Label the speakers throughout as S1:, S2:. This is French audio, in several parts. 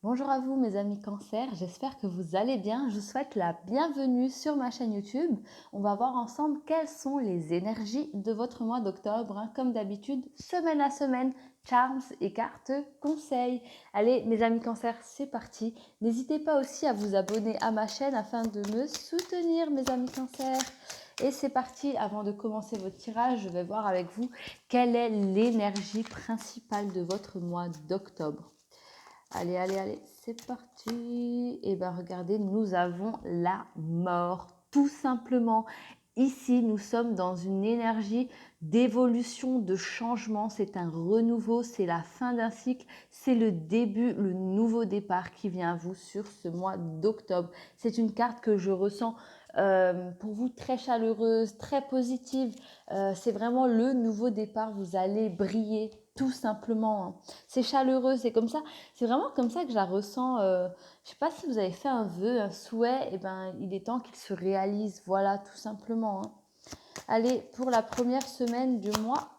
S1: Bonjour à vous mes amis cancer, j'espère que vous allez bien. Je vous souhaite la bienvenue sur ma chaîne YouTube. On va voir ensemble quelles sont les énergies de votre mois d'octobre. Comme d'habitude, semaine à semaine, charms et cartes conseils. Allez mes amis cancer, c'est parti. N'hésitez pas aussi à vous abonner à ma chaîne afin de me soutenir mes amis cancer. Et c'est parti, avant de commencer votre tirage, je vais voir avec vous quelle est l'énergie principale de votre mois d'octobre. Allez, allez, allez, c'est parti. Et bien, regardez, nous avons la mort, tout simplement. Ici, nous sommes dans une énergie d'évolution, de changement. C'est un renouveau, c'est la fin d'un cycle, c'est le début, le nouveau départ qui vient à vous sur ce mois d'octobre. C'est une carte que je ressens pour vous très chaleureuse, très positive. C'est vraiment le nouveau départ. Vous allez briller tout simplement. C'est chaleureux, c'est comme ça. C'est vraiment comme ça que je la ressens. Je ne sais pas si vous avez fait un vœu, un souhait, et ben il est temps qu'il se réalise. Voilà, tout simplement. Allez, pour la première semaine du mois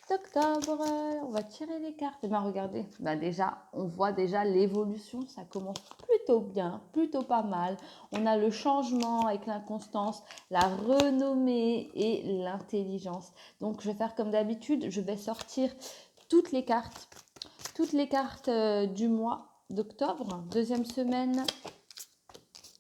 S1: d'octobre, on va tirer les cartes. Et bien regardez, déjà, on voit déjà l'évolution. Ça commence plutôt bien, plutôt pas mal. On a le changement avec l'inconstance, la renommée et l'intelligence. Donc je vais faire comme d'habitude, je vais sortir toutes les cartes du mois d'octobre, deuxième semaine,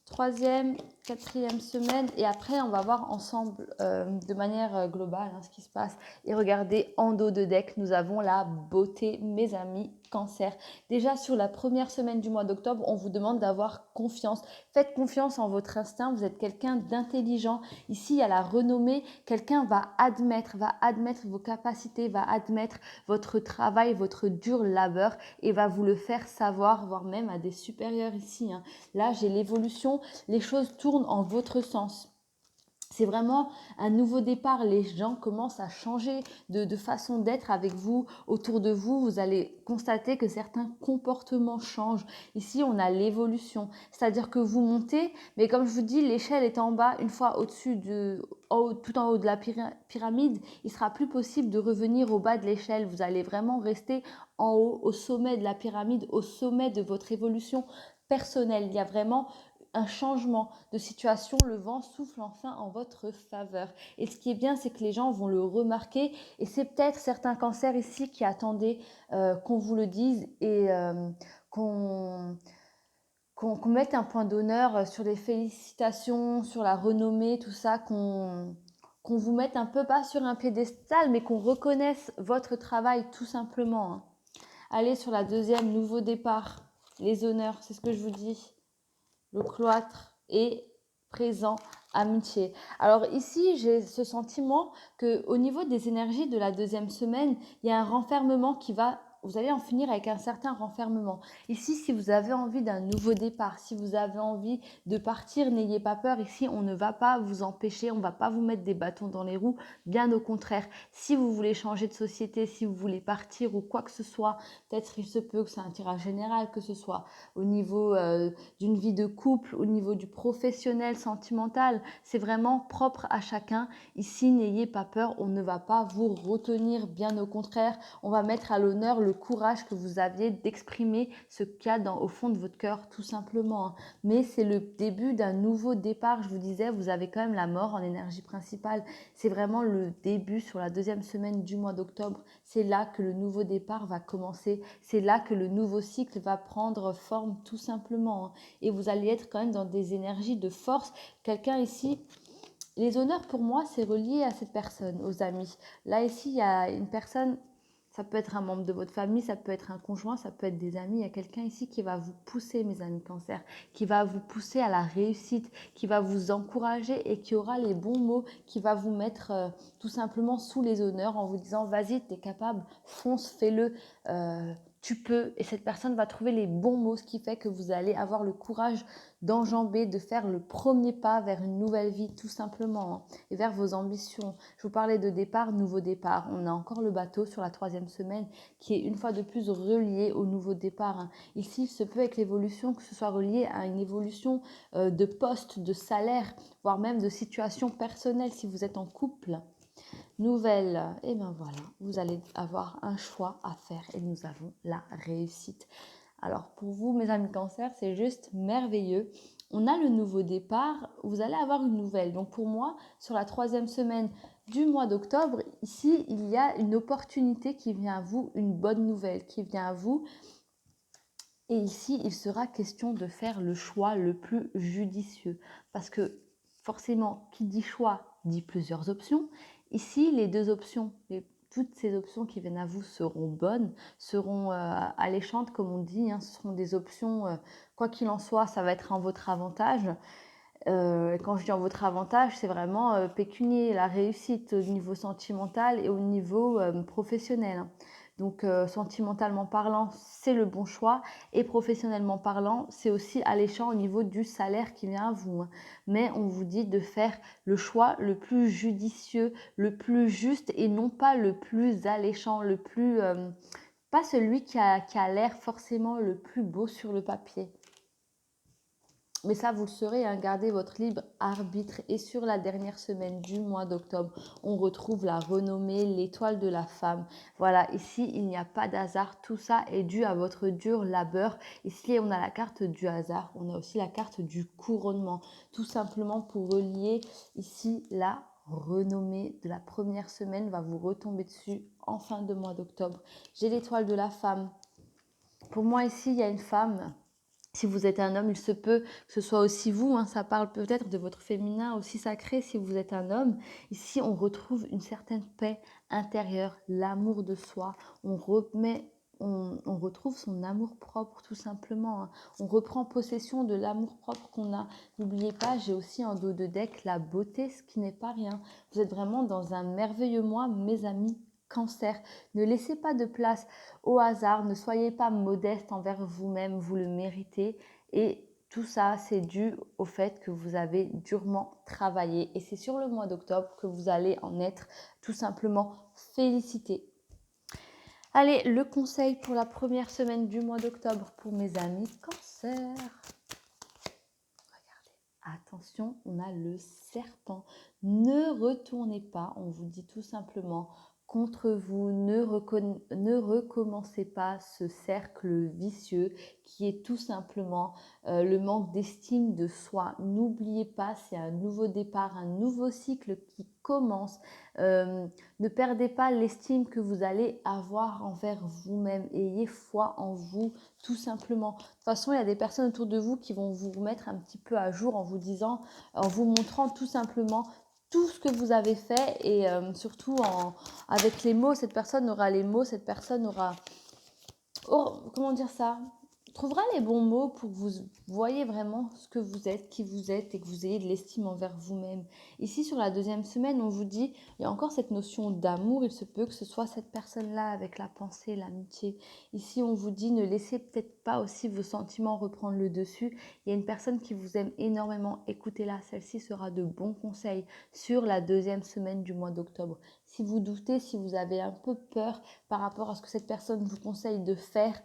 S1: troisième, quatrième semaine, et après on va voir ensemble de manière globale ce qui se passe. Et regardez, en dos de deck, nous avons la beauté, mes amis cancer. Déjà sur la première semaine du mois d'octobre, on vous demande d'avoir confiance. Faites confiance en votre instinct, vous êtes quelqu'un d'intelligent. Ici, il y a la renommée, quelqu'un va admettre vos capacités, va admettre votre travail, votre dur labeur et va vous le faire savoir, voire même à des supérieurs ici. Là, j'ai l'évolution, les choses tournent en votre sens. C'est vraiment un nouveau départ. Les gens commencent à changer de façon d'être avec vous, autour de vous. Vous allez constater que certains comportements changent. Ici, on a l'évolution. C'est-à-dire que vous montez, mais comme je vous dis, l'échelle est en bas. Une fois au-dessus tout en haut de la pyramide, il sera plus possible de revenir au bas de l'échelle. Vous allez vraiment rester en haut, au sommet de la pyramide, au sommet de votre évolution personnelle. Il y a vraiment un changement de situation, le vent souffle enfin en votre faveur. Et ce qui est bien, c'est que les gens vont le remarquer. Et c'est peut-être certains cancers ici qui attendaient qu'on vous le dise et qu'on mette un point d'honneur sur les félicitations, sur la renommée, tout ça, qu'on vous mette un peu, pas sur un piédestal, mais qu'on reconnaisse votre travail tout simplement. Allez sur la deuxième, nouveau départ, les honneurs, c'est ce que je vous dis. Le cloître est présent, amitié. Alors ici, j'ai ce sentiment qu'au niveau des énergies de la deuxième semaine, il y a un renfermement qui va... Vous allez en finir avec un certain renfermement. Ici, si vous avez envie d'un nouveau départ, si vous avez envie de partir, n'ayez pas peur. Ici, on ne va pas vous empêcher, on ne va pas vous mettre des bâtons dans les roues. Bien au contraire, si vous voulez changer de société, si vous voulez partir ou quoi que ce soit, peut-être il se peut que c'est un tirage général, que ce soit au niveau d'une vie de couple, au niveau du professionnel, sentimental. C'est vraiment propre à chacun. Ici, n'ayez pas peur, on ne va pas vous retenir, bien au contraire. On va mettre à l'honneur le courage que vous aviez d'exprimer ce qu'il y a au fond de votre cœur, tout simplement. Mais c'est le début d'un nouveau départ. Je vous disais, vous avez quand même la mort en énergie principale. C'est vraiment le début sur la deuxième semaine du mois d'octobre. C'est là que le nouveau départ va commencer. C'est là que le nouveau cycle va prendre forme, tout simplement. Et vous allez être quand même dans des énergies de force. Quelqu'un ici, les honneurs pour moi, c'est relié à cette personne, aux amis. Là, ici, il y a une personne, ça peut être un membre de votre famille, ça peut être un conjoint, ça peut être des amis. Il y a quelqu'un ici qui va vous pousser, mes amis cancer, qui va vous pousser à la réussite, qui va vous encourager et qui aura les bons mots, qui va vous mettre tout simplement sous les honneurs en vous disant vas-y, tu es capable, fonce, fais-le. Tu peux, et cette personne va trouver les bons mots, ce qui fait que vous allez avoir le courage d'enjamber, de faire le premier pas vers une nouvelle vie, tout simplement, et vers vos ambitions. Je vous parlais de départ, nouveau départ. On a encore le bateau sur la troisième semaine qui est une fois de plus relié au nouveau départ. Ici, il se peut avec l'évolution que ce soit relié à une évolution de poste, de salaire, voire même de situation personnelle si vous êtes en couple. Nouvelle, et bien voilà, vous allez avoir un choix à faire et nous avons la réussite. Alors pour vous, mes amis Cancer, c'est juste merveilleux. On a le nouveau départ, vous allez avoir une nouvelle. Donc pour moi, sur la 3e semaine du mois d'octobre, ici, il y a une opportunité qui vient à vous, une bonne nouvelle qui vient à vous. Et ici, il sera question de faire le choix le plus judicieux. Parce que forcément, qui dit choix dit plusieurs options. Ici, les deux options, toutes ces options qui viennent à vous seront bonnes, seront alléchantes, comme on dit. Ce seront des options, quoi qu'il en soit, ça va être en votre avantage. Quand je dis en votre avantage, c'est vraiment pécunier, la réussite au niveau sentimental et au niveau professionnel. Donc sentimentalement parlant, c'est le bon choix et professionnellement parlant, c'est aussi alléchant au niveau du salaire qui vient à vous. Mais on vous dit de faire le choix le plus judicieux, le plus juste et non pas le plus alléchant, le plus pas celui qui a l'air forcément le plus beau sur le papier. Mais ça, vous le saurez, gardez votre libre arbitre. Et sur la dernière semaine du mois d'octobre, on retrouve la renommée, l'étoile de la femme. Voilà, ici, il n'y a pas d'hasard. Tout ça est dû à votre dur labeur. Ici, on a la carte du hasard. On a aussi la carte du couronnement. Tout simplement pour relier ici la renommée de la première semaine va vous retomber dessus en fin de mois d'octobre. J'ai l'étoile de la femme. Pour moi, ici, il y a une femme. Si vous êtes un homme, il se peut que ce soit aussi vous, ça parle peut-être de votre féminin aussi sacré si vous êtes un homme. Ici, on retrouve une certaine paix intérieure, l'amour de soi. On retrouve son amour propre tout simplement. On reprend possession de l'amour propre qu'on a. N'oubliez pas, j'ai aussi en dos de deck la beauté, ce qui n'est pas rien. Vous êtes vraiment dans un merveilleux mois, mes amis. Cancer, ne laissez pas de place au hasard, ne soyez pas modeste envers vous-même, vous le méritez et tout ça c'est dû au fait que vous avez durement travaillé et c'est sur le mois d'octobre que vous allez en être tout simplement félicité. Allez, le conseil pour la première semaine du mois d'octobre pour mes amis Cancer. Regardez, attention, on a le serpent. Ne retournez pas, on vous dit tout simplement contre vous, ne recommencez pas ce cercle vicieux qui est tout simplement le manque d'estime de soi. N'oubliez pas, c'est un nouveau départ, un nouveau cycle qui commence. Ne perdez pas l'estime que vous allez avoir envers vous-même. Ayez foi en vous, tout simplement. De toute façon, il y a des personnes autour de vous qui vont vous remettre un petit peu à jour en vous disant, en vous montrant tout simplement tout ce que vous avez fait et surtout avec les mots, cette personne aura les mots, cette personne aura, comment dire ça, trouvera les bons mots pour que vous voyez vraiment ce que vous êtes, qui vous êtes et que vous ayez de l'estime envers vous-même. Ici, sur la 2e semaine, on vous dit, il y a encore cette notion d'amour, il se peut que ce soit cette personne-là avec la pensée, l'amitié. Ici, on vous dit, ne laissez peut-être pas aussi vos sentiments reprendre le dessus. Il y a une personne qui vous aime énormément, écoutez-la, celle-ci sera de bons conseils sur la 2e semaine du mois d'octobre. Si vous doutez, si vous avez un peu peur par rapport à ce que cette personne vous conseille de faire,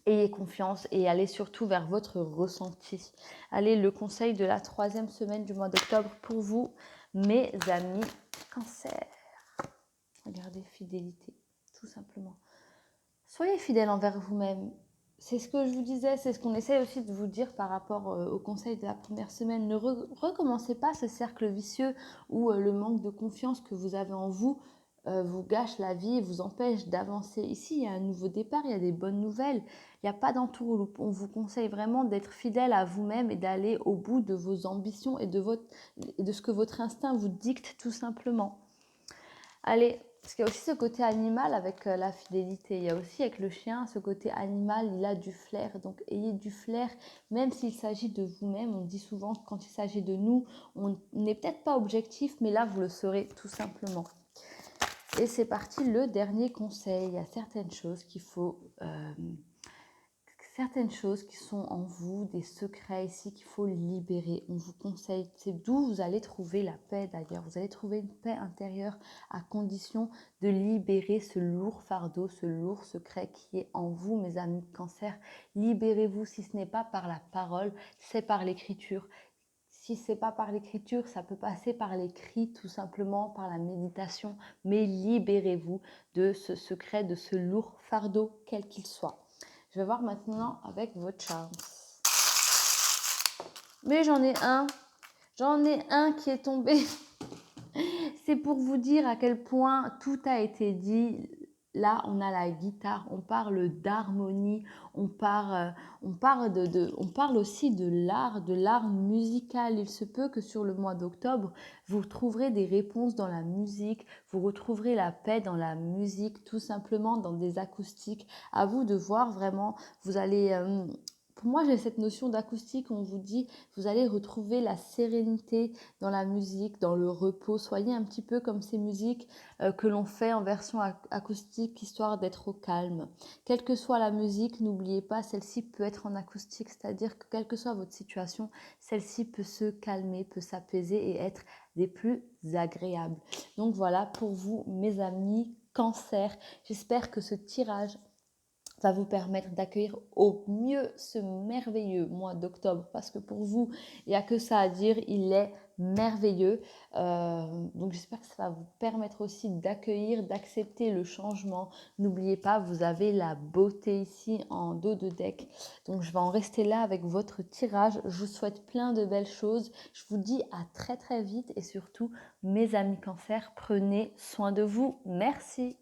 S1: ayez confiance et allez surtout vers votre ressenti. Allez, le conseil de la 3e semaine du mois d'octobre pour vous, mes amis Cancer. Regardez, fidélité, tout simplement. Soyez fidèle envers vous-même. C'est ce que je vous disais, c'est ce qu'on essaie aussi de vous dire par rapport au conseil de la première semaine. Ne recommencez pas ce cercle vicieux où le manque de confiance que vous avez en vous vous gâche la vie et vous empêche d'avancer. Ici, il y a un nouveau départ, il y a des bonnes nouvelles, il n'y a pas d'entourloupe. On vous conseille vraiment d'être fidèle à vous-même et d'aller au bout de vos ambitions et de ce que votre instinct vous dicte tout simplement. Allez, parce qu'il y a aussi ce côté animal avec la fidélité. Il y a aussi avec le chien ce côté animal, il a du flair. Donc ayez du flair, même s'il s'agit de vous-même. On dit souvent que quand il s'agit de nous, on n'est peut-être pas objectif, mais là, vous le serez tout simplement. Et c'est parti, le dernier conseil. Il y a certaines choses qu'il faut... certaines choses qui sont en vous, des secrets ici qu'il faut libérer. On vous conseille, c'est d'où vous allez trouver la paix d'ailleurs. Vous allez trouver une paix intérieure à condition de libérer ce lourd fardeau, ce lourd secret qui est en vous, mes amis Cancer. Libérez-vous, si ce n'est pas par la parole, c'est par l'écriture. Si ce n'est pas par l'écriture, ça peut passer par l'écrit, tout simplement, par la méditation. Mais libérez-vous de ce secret, de ce lourd fardeau, quel qu'il soit. Je vais voir maintenant avec vos charms. Mais j'en ai un qui est tombé. C'est pour vous dire à quel point tout a été dit. Là, on a la guitare, on parle d'harmonie, on parle aussi de l'art musical. Il se peut que sur le mois d'octobre, vous trouverez des réponses dans la musique, vous retrouverez la paix dans la musique, tout simplement dans des acoustiques. À vous de voir vraiment, vous allez... pour moi, j'ai cette notion d'acoustique où on vous dit, vous allez retrouver la sérénité dans la musique, dans le repos. Soyez un petit peu comme ces musiques que l'on fait en version acoustique, histoire d'être au calme. Quelle que soit la musique, n'oubliez pas, celle-ci peut être en acoustique, c'est-à-dire que quelle que soit votre situation, celle-ci peut se calmer, peut s'apaiser et être des plus agréables. Donc voilà pour vous, mes amis Cancer. J'espère que ce tirage va vous permettre d'accueillir au mieux ce merveilleux mois d'octobre, parce que pour vous, il n'y a que ça à dire, il est merveilleux. Donc j'espère que ça va vous permettre aussi d'accueillir, d'accepter le changement. N'oubliez pas, vous avez la beauté ici en dos de deck. Donc je vais en rester là avec votre tirage. Je vous souhaite plein de belles choses. Je vous dis à très très vite et surtout, mes amis Cancer, prenez soin de vous. Merci.